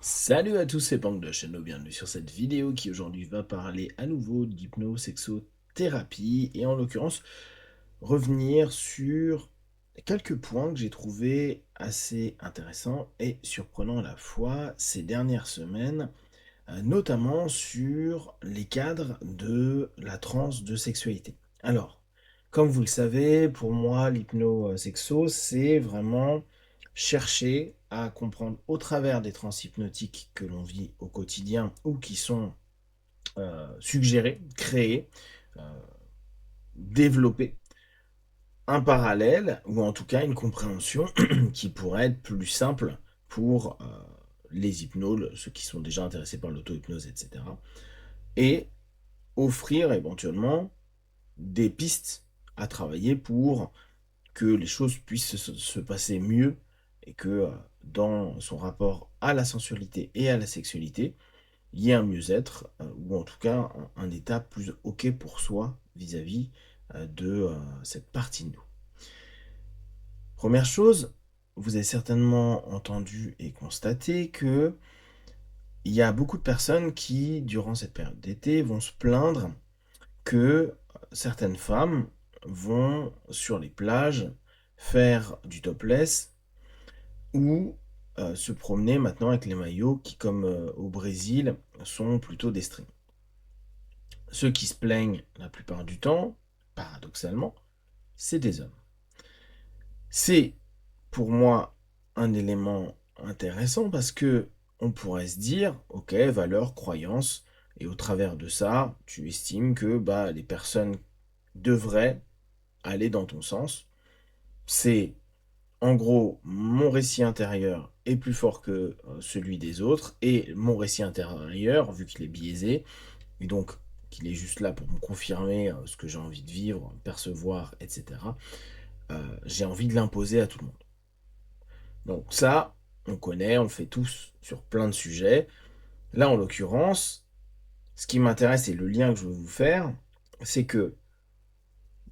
Salut à tous, c'est Pang de Chano, bienvenue sur cette vidéo qui aujourd'hui va parler à nouveau d'hypnosexothérapie et en l'occurrence revenir sur quelques points que j'ai trouvé assez intéressants et surprenants à la fois ces dernières semaines, notamment sur les cadres de la transe de sexualité. Alors, comme vous le savez, pour moi, l'hypnosexo, c'est vraiment chercher à comprendre au travers des trans hypnotiques que l'on vit au quotidien ou qui sont suggérés, créés, euh, développés, un parallèle ou en tout cas une compréhension qui pourrait être plus simple pour les hypnoles, ceux qui sont déjà intéressés par l'auto-hypnose, etc. Et offrir éventuellement des pistes à travailler pour que les choses puissent se passer mieux et que dans son rapport à la sensualité et à la sexualité, il y ait un mieux-être ou en tout cas un état plus OK pour soi vis-à-vis de cette partie de nous. Première chose, vous avez certainement entendu et constaté que il y a beaucoup de personnes qui, durant cette période d'été, vont se plaindre que certaines femmes vont sur les plages faire du topless ou se promener maintenant avec les maillots qui, comme au Brésil, sont plutôt des strings. Ceux qui se plaignent la plupart du temps, paradoxalement, c'est des hommes. C'est pour moi un élément intéressant parce que on pourrait se dire, ok, valeurs, croyances, et au travers de ça, tu estimes que bah, les personnes devraient aller dans ton sens. C'est en gros mon récit intérieur est plus fort que celui des autres et mon récit intérieur, vu qu'il est biaisé, et donc qu'il est juste là pour me confirmer ce que j'ai envie de vivre, percevoir, etc., j'ai envie de l'imposer à tout le monde. Donc ça, on connaît, on le fait tous sur plein de sujets. Là, en l'occurrence, ce qui m'intéresse et le lien que je veux vous faire, c'est que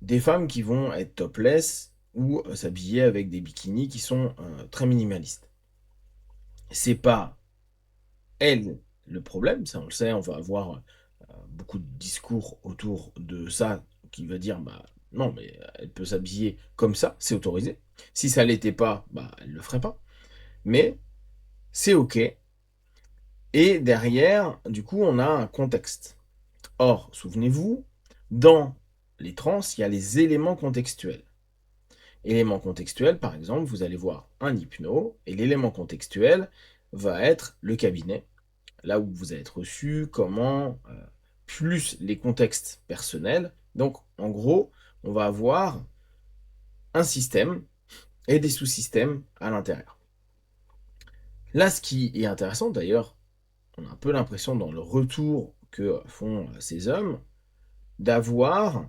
des femmes qui vont être topless ou s'habiller avec des bikinis qui sont très minimalistes. C'est pas elle le problème, ça on le sait, on va avoir beaucoup de discours autour de ça qui va dire bah non mais elle peut s'habiller comme ça, c'est autorisé. Si ça l'était pas, bah elle le ferait pas. Mais c'est ok. Et derrière, du coup, on a un contexte. Or, souvenez-vous, dans les trans, il y a les éléments contextuels. Élément contextuel, par exemple, vous allez voir un hypno, et l'élément contextuel va être le cabinet, là où vous allez être reçu, comment, plus les contextes personnels. Donc, en gros, on va avoir un système et des sous-systèmes à l'intérieur. Là, ce qui est intéressant, d'ailleurs, on a un peu l'impression dans le retour que font ces hommes, d'avoir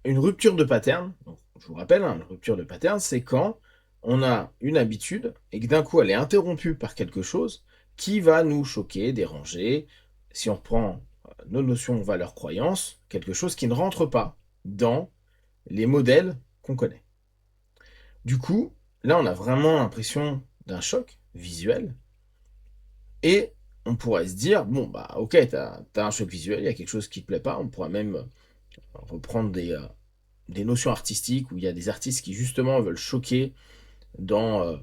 une rupture de pattern. Donc, je vous rappelle, hein, une rupture de pattern, c'est quand on a une habitude et que d'un coup elle est interrompue par quelque chose qui va nous choquer, déranger. Si on reprend nos notions, valeurs, croyances, quelque chose qui ne rentre pas dans les modèles qu'on connaît. Du coup, là, on a vraiment l'impression d'un choc visuel et on pourrait se dire, bon, bah ok, t'as un choc visuel, il y a quelque chose qui te plaît pas, on pourrait même reprendre des notions artistiques où il y a des artistes qui justement veulent choquer dans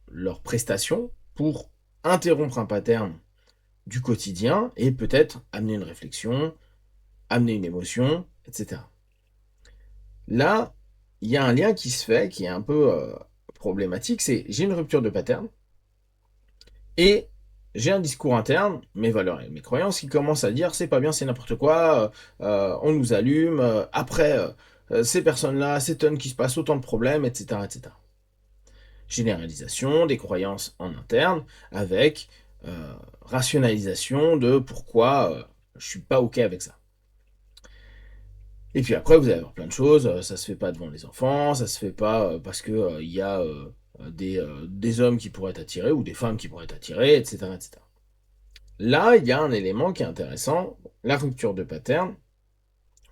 leurs prestations pour interrompre un pattern du quotidien et peut-être amener une réflexion, amener une émotion, etc. Là, il y a un lien qui se fait qui est un peu problématique, c'est j'ai une rupture de pattern et j'ai un discours interne, mes valeurs et mes croyances qui commencent à dire c'est pas bien, c'est n'importe quoi, on nous allume, après ces personnes-là s'étonnent qu'il se passe autant de problèmes, etc., etc. Généralisation des croyances en interne avec rationalisation de pourquoi je suis pas ok avec ça. Et puis après, vous allez avoir plein de choses, ça se fait pas devant les enfants, ça se fait pas parce que il y a des hommes qui pourraient être attirés ou des femmes qui pourraient être attirées, etc., etc. Là, il y a un élément qui est intéressant, la rupture de pattern,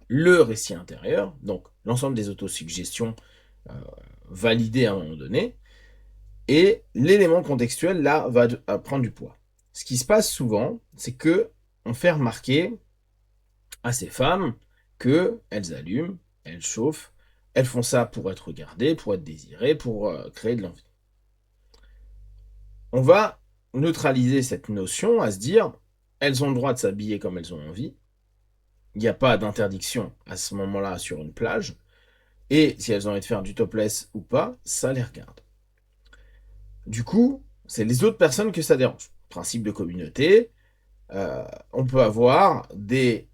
le récit intérieur, donc l'ensemble des autosuggestions euh, validées à un moment donné, et l'élément contextuel, là, va prendre du poids. ce qui se passe souvent, c'est que on fait remarquer à ces femmes qu'elles allument, elles chauffent, elles font ça pour être regardées, pour être désirées, pour créer de l'envie. On va neutraliser cette notion à se dire, elles ont le droit de s'habiller comme elles ont envie, il n'y a pas d'interdiction à ce moment-là sur une plage, et si elles ont envie de faire du topless ou pas, ça les regarde. Du coup, c'est les autres personnes que ça dérange. Principe de communauté, on peut avoir des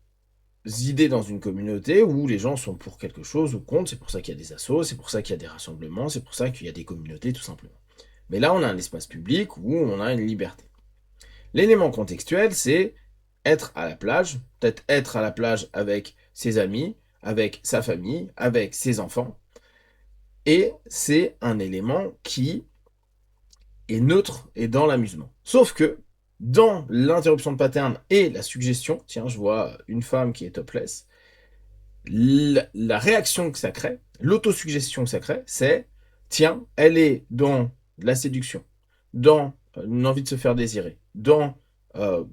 idées dans une communauté où les gens sont pour quelque chose ou contre, c'est pour ça qu'il y a des assos, c'est pour ça qu'il y a des rassemblements, c'est pour ça qu'il y a des communautés tout simplement. Mais là, on a un espace public où on a une liberté. L'élément contextuel, c'est être à la plage, peut-être être à la plage avec ses amis, avec sa famille, avec ses enfants, et c'est un élément qui est neutre et dans l'amusement. Sauf que dans l'interruption de pattern et la suggestion, tiens, je vois une femme qui est topless, la réaction que ça crée, l'autosuggestion que ça crée, c'est, tiens, elle est dans la séduction, dans une envie de se faire désirer, dans euh,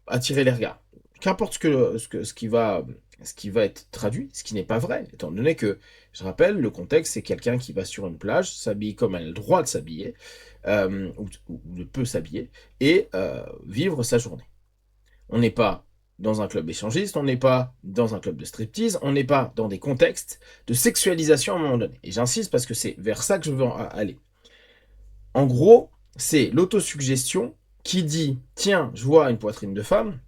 attirer les regards. Qu'importe ce qui va être traduit, ce qui n'est pas vrai, étant donné que, je rappelle, le contexte, c'est quelqu'un qui va sur une plage, s'habille comme elle a le droit de s'habiller, ou peut s'habiller, et vivre sa journée. On n'est pas dans un club échangiste, on n'est pas dans un club de striptease, on n'est pas dans des contextes de sexualisation à un moment donné. Et j'insiste parce que c'est vers ça que je veux aller. En gros, c'est l'autosuggestion qui dit, tiens, je vois une poitrine de femme,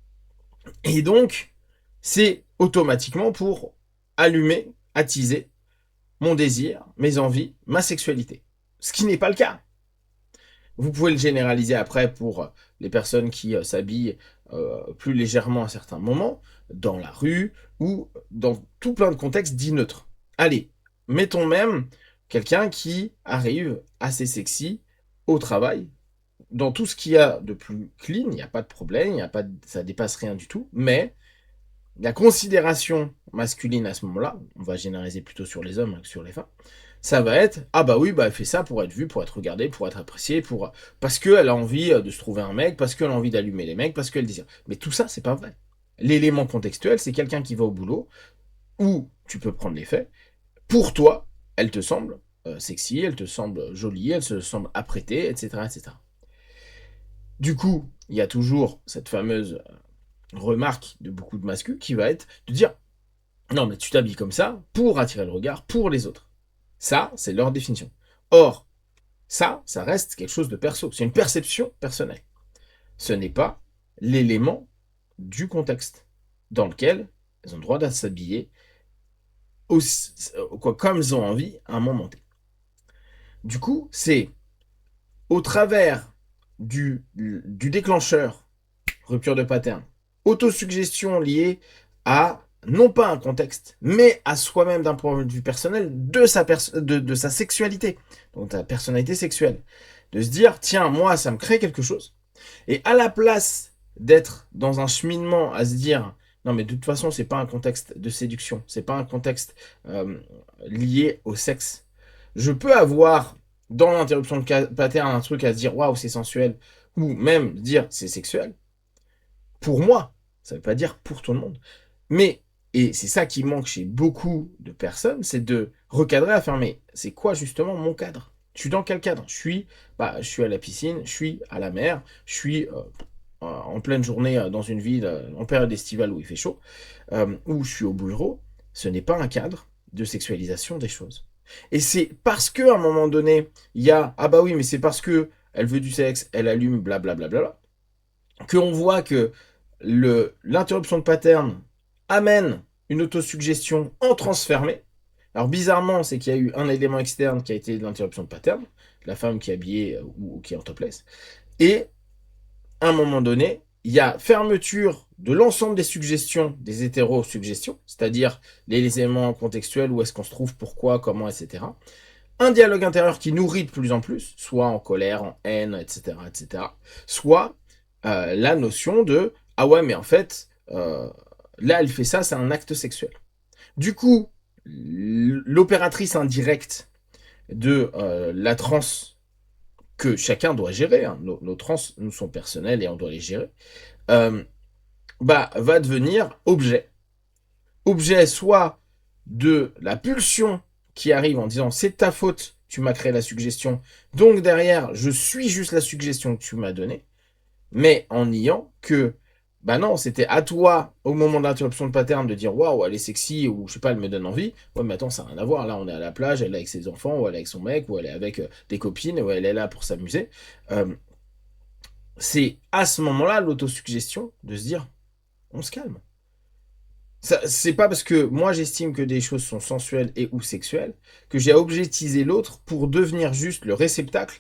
et donc, c'est automatiquement pour allumer, attiser mon désir, mes envies, ma sexualité. Ce qui n'est pas le cas. Vous pouvez le généraliser après pour les personnes qui s'habillent plus légèrement à certains moments, dans la rue ou dans tout plein de contextes dits neutres. Allez, mettons même quelqu'un qui arrive assez sexy au travail. Dans tout ce qu'il y a de plus clean, il n'y a pas de problème, ça dépasse rien du tout, mais la considération masculine à ce moment-là, on va généraliser plutôt sur les hommes que sur les femmes, ça va être ah bah oui, bah elle fait ça pour être vue, pour être regardée, pour être appréciée, parce qu'elle a envie de se trouver un mec, parce qu'elle a envie d'allumer les mecs, parce qu'elle désire. Mais tout ça, c'est pas vrai. L'élément contextuel, c'est quelqu'un qui va au boulot, où tu peux prendre les faits, pour toi, elle te semble sexy, elle te semble jolie, elle se semble apprêtée, etc., etc. Du coup, il y a toujours cette fameuse remarque de beaucoup de masculins qui va être de dire non, mais tu t'habilles comme ça pour attirer le regard pour les autres. Ça, c'est leur définition. Or, ça reste quelque chose de perso. C'est une perception personnelle. Ce n'est pas l'élément du contexte dans lequel elles ont le droit de s'habiller comme elles ont envie à un moment T. Du coup, c'est au travers du déclencheur, rupture de pattern, autosuggestion liée à non pas un contexte, mais à soi-même d'un point de vue personnel de sa sexualité, donc ta personnalité sexuelle. De se dire, tiens, moi, ça me crée quelque chose. Et à la place d'être dans un cheminement à se dire, non, mais de toute façon, c'est pas un contexte de séduction, c'est pas un contexte lié au sexe. Je peux avoir dans l'interruption de pattern un truc à se dire, waouh, c'est sensuel, ou même dire, c'est sexuel. Pour moi, ça veut pas dire pour tout le monde. Mais, et c'est ça qui manque chez beaucoup de personnes, c'est de recadrer, à faire, mais c'est quoi justement mon cadre? Je suis dans quel cadre? Je suis à la piscine, je suis à la mer, je suis en pleine journée dans une ville, en période estivale où il fait chaud, ou je suis au bureau. Ce n'est pas un cadre de sexualisation des choses. Et c'est parce qu'à un moment donné, il y a, ah bah oui, mais c'est parce que elle veut du sexe, elle allume, blablabla, qu'on voit que l'interruption de pattern amène une autosuggestion en transfermé. Alors bizarrement, c'est qu'il y a eu un élément externe qui a été l'interruption de pattern, la femme qui est habillée ou qui est en topless. Et à un moment donné, il y a fermeture de l'ensemble des suggestions, des hétéro-suggestions, c'est-à-dire les éléments contextuels, où est-ce qu'on se trouve, pourquoi, comment, etc. Un dialogue intérieur qui nourrit de plus en plus, soit en colère, en haine, etc., etc., soit la notion de ah ouais, mais en fait, là, elle fait ça, c'est un acte sexuel. Du coup, l'opératrice indirecte de la transe que chacun doit gérer, hein, nos trans nous sont personnels et on doit les gérer, hem, bah, va devenir objet. Objet soit de la pulsion qui arrive en disant: «C'est de ta faute, tu m'as créé la suggestion, donc derrière je suis juste la suggestion que tu m'as donnée», mais en niant que, bah, non, c'était à toi, au moment de l'interruption de pattern, de dire: «Waouh, elle est sexy» ou je sais pas, «Elle me donne envie». Ouais, mais attends, ça a rien à voir. Là, on est à la plage, elle est avec ses enfants ou elle est avec son mec ou elle est avec, des copines ou elle est là pour s'amuser. C'est à ce moment-là, l'autosuggestion, de se dire: «On se calme». Ça c'est pas parce que moi j'estime que des choses sont sensuelles et ou sexuelles, que j'ai à objectiver l'autre pour devenir juste le réceptacle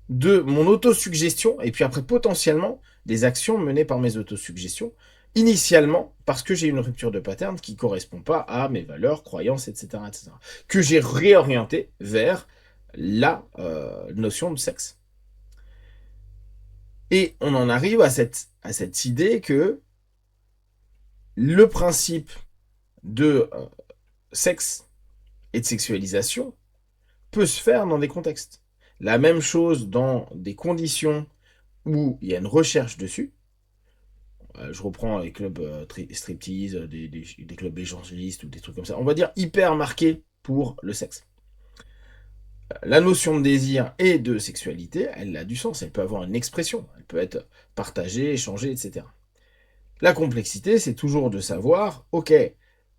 de mon autosuggestion et puis après potentiellement des actions menées par mes autosuggestions, initialement parce que j'ai une rupture de pattern qui correspond pas à mes valeurs, croyances, et cetera, et cetera. Que j'ai réorienté vers la, notion de sexe. Et on en arrive à cette idée que le principe de, sexe et de sexualisation peut se faire dans des contextes. La même chose dans des conditions où il y a une recherche dessus. Je reprends les clubs striptease, des clubs échangistes ou des trucs comme ça. On va dire hyper marqués pour le sexe. La notion de désir et de sexualité, elle a du sens, elle peut avoir une expression, elle peut être partagée, échangée, etc. La complexité, c'est toujours de savoir, ok,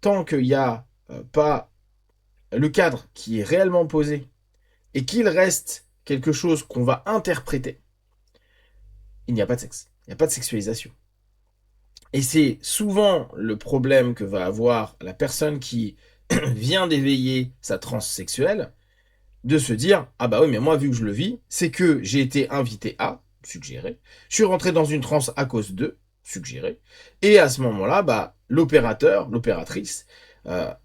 tant qu'il n'y a pas le cadre qui est réellement posé et qu'il reste quelque chose qu'on va interpréter, il n'y a pas de sexe, il n'y a pas de sexualisation. Et c'est souvent le problème que va avoir la personne qui vient d'éveiller sa transe sexuelle, de se dire: «Ah bah oui, mais moi, vu que je le vis, c'est que j'ai été invité à, suggéré, je suis rentré dans une transe à cause de, suggéré, et à ce moment-là, bah, l'opérateur, l'opératrice,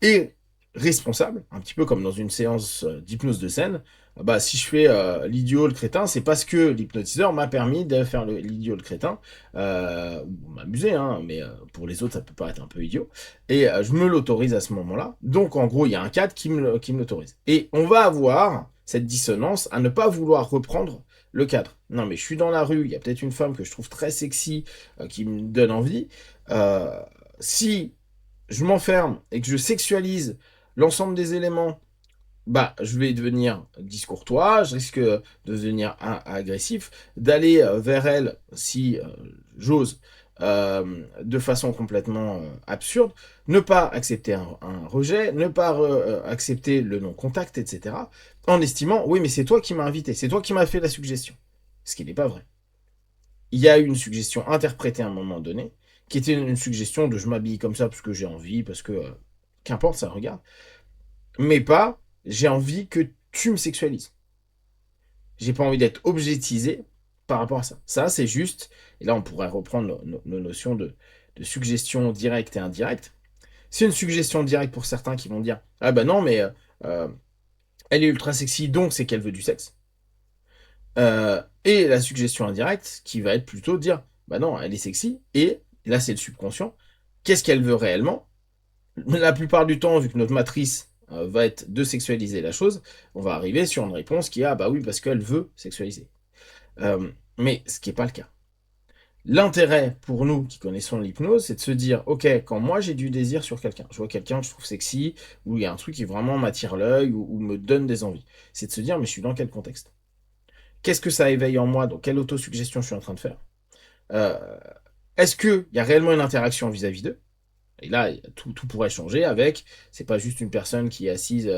est responsable, un petit peu comme dans une séance d'hypnose de scène. Bah, si je fais l'idiot, le crétin, c'est parce que l'hypnotiseur m'a permis de faire l'idiot, le crétin, ou m'amuser, hein, mais pour les autres, ça peut paraître un peu idiot. Et je me l'autorise à ce moment-là. Donc, en gros, il y a un cadre qui me l'autorise. Et on va avoir cette dissonance à ne pas vouloir reprendre le cadre. Non, mais je suis dans la rue, il y a peut-être une femme que je trouve très sexy, qui me donne envie. Si je m'enferme et que je sexualise l'ensemble des éléments, bah, je vais devenir discourtois, je risque de devenir agressif, d'aller vers elle, si j'ose, de façon complètement absurde, ne pas accepter un rejet, ne pas accepter le non-contact, etc., en estimant, oui, mais c'est toi qui m'as invité, c'est toi qui m'as fait la suggestion. Ce qui n'est pas vrai. Il y a eu une suggestion interprétée à un moment donné, qui était une suggestion de je m'habille comme ça parce que j'ai envie, parce que qu'importe, ça regarde, mais pas j'ai envie que tu me sexualises. J'ai pas envie d'être objectisé par rapport à ça. Ça, c'est juste, et là on pourrait reprendre nos notions de suggestion directe et indirecte. C'est une suggestion directe pour certains qui vont dire: ah bah non, mais euh, elle est ultra sexy, donc c'est qu'elle veut du sexe. Et la suggestion indirecte qui va être plutôt de dire: bah non, elle est sexy, et là c'est le subconscient. Qu'est-ce qu'elle veut réellement? La plupart du temps, vu que notre matrice va être de sexualiser la chose, on va arriver sur une réponse qui est: ah bah oui, parce qu'elle veut sexualiser. Mais ce qui n'est pas le cas. L'intérêt pour nous qui connaissons l'hypnose, c'est de se dire: ok, quand moi j'ai du désir sur quelqu'un, je vois quelqu'un que je trouve sexy, ou il y a un truc qui vraiment m'attire l'œil, ou me donne des envies, c'est de se dire: mais je suis dans quel contexte? Qu'est-ce que ça éveille en moi? Donc quelle autosuggestion je suis en train de faire? euh, Est-ce qu'il y a réellement une interaction vis-à-vis d'eux? Et là, tout pourrait changer avec, c'est pas juste une personne qui est assise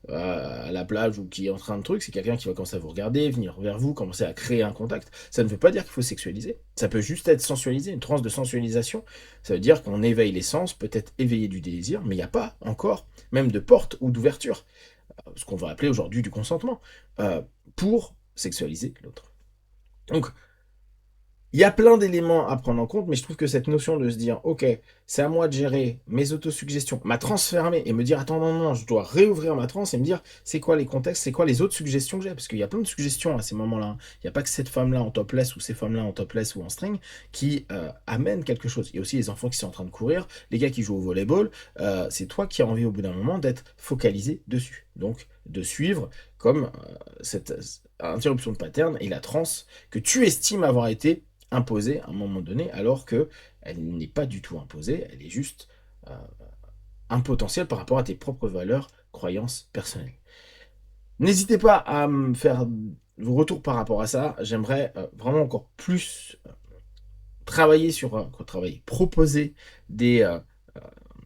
à la plage ou qui est en train de truc, c'est quelqu'un qui va commencer à vous regarder, venir vers vous, commencer à créer un contact. Ça ne veut pas dire qu'il faut sexualiser. Ça peut juste être sensualisé, une transe de sensualisation. Ça veut dire qu'on éveille les sens, peut-être éveiller du désir, mais il n'y a pas encore même de porte ou d'ouverture, ce qu'on va appeler aujourd'hui du consentement, pour sexualiser l'autre. Donc, il y a plein d'éléments à prendre en compte, mais je trouve que cette notion de se dire: ok, c'est à moi de gérer mes autosuggestions, ma transe fermée, et me dire: attends, non, non, je dois réouvrir ma transe et me dire c'est quoi les contextes, c'est quoi les autres suggestions que j'ai, parce qu'il y a plein de suggestions à ces moments-là, hein. Il n'y a pas que cette femme-là en topless ou ces femmes-là en topless ou en string qui amènent quelque chose. Il y a aussi les enfants qui sont en train de courir, les gars qui jouent au volleyball. C'est toi qui as envie au bout d'un moment d'être focalisé dessus. Donc de suivre comme cette interruption de pattern et la transe que tu estimes avoir été imposée à un moment donné, alors qu'elle n'est pas du tout imposée, elle est juste, heu, un potentiel par rapport à tes propres valeurs, croyances personnelles. N'hésitez pas à me faire vos retours par rapport à ça. J'aimerais, vraiment encore plus travailler sur, travailler, proposer des,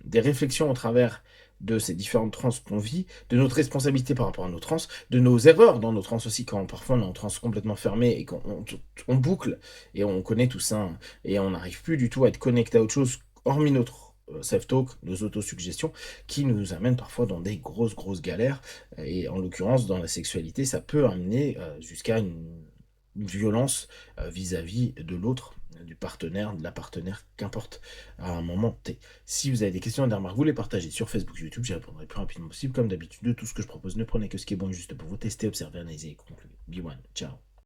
des réflexions au travers de ces différentes transes qu'on vit, de notre responsabilité par rapport à nos transes, de nos erreurs dans nos transes aussi quand parfois on est en transe complètement fermée et qu'on on boucle et on connaît tout ça, hein, et on n'arrive plus du tout à être connecté à autre chose hormis notre, self-talk, nos autosuggestions qui nous amènent parfois dans des grosses, grosses galères et en l'occurrence dans la sexualité, ça peut amener, jusqu'à une violence, vis-à-vis de l'autre, du partenaire, de la partenaire, qu'importe, à un moment T. Si vous avez des questions, des remarques, vous les partagez sur Facebook, YouTube, j'y répondrai le plus rapidement possible. Comme d'habitude, de tout ce que je propose, ne prenez que ce qui est bon et juste pour vous. Tester, observer, analyser et conclure. Be one. Ciao.